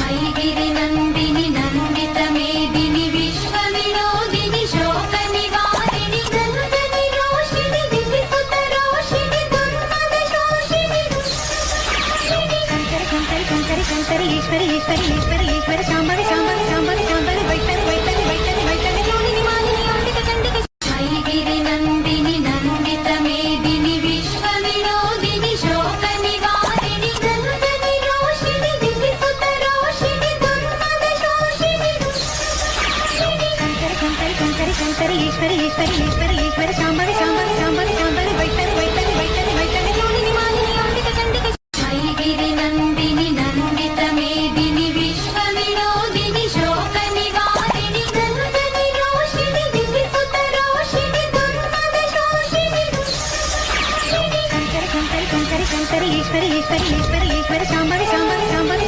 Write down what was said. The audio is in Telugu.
ఐగిరి నందిని నందిత మేదిని విశ్వ వినోదిని శోక నివారిణి నందని రోషిణి దివిసుత రోషిణి దుర్మద శోషిణి కంకరి కంకరి కంకరి ఈశ్వరి ఈశ్వరి ఈశ్వరి ఈశ్వరి శాంభవి శాంభవి శాంభవి శాంభవి వైష్ణవి వైష్ణవి వైష్ణవి వైష్ణవి యోనిని మాలిని యోనిక చండిక ఐగిరి నందిని నందిత మేదిని విశ్వ వినోదిని శోక నివారిణి నందని రోషిణి దివిసుత రోషిణి దుర్మద శోషిణి కంకరి కంకరి కంకరి కంకరి ఈశ్వరి ఈశ్వరి ఈశ్వరి ఈశ్వరి శాంభవి శాంభవి శాంభవి శాంభవి వైష్ణవి వైష్ణవి వైష్ణవి వైష్ణవి యోనిని మాలిని యోనిక చండిక ఐగిరి నందిని నందిత మేదిని విశ్వ వినోదిని శోక నివారిణి నందని రోషిణి దివిసుత రోషిణి దుర్మద శోషిణి కంకరి కంకరి కంకరి కంకరి ఈశ్వరి ఈశ్వరి ఈశ్వరి ఈశ్వరి శాంభవి శాంభవి శాంభవి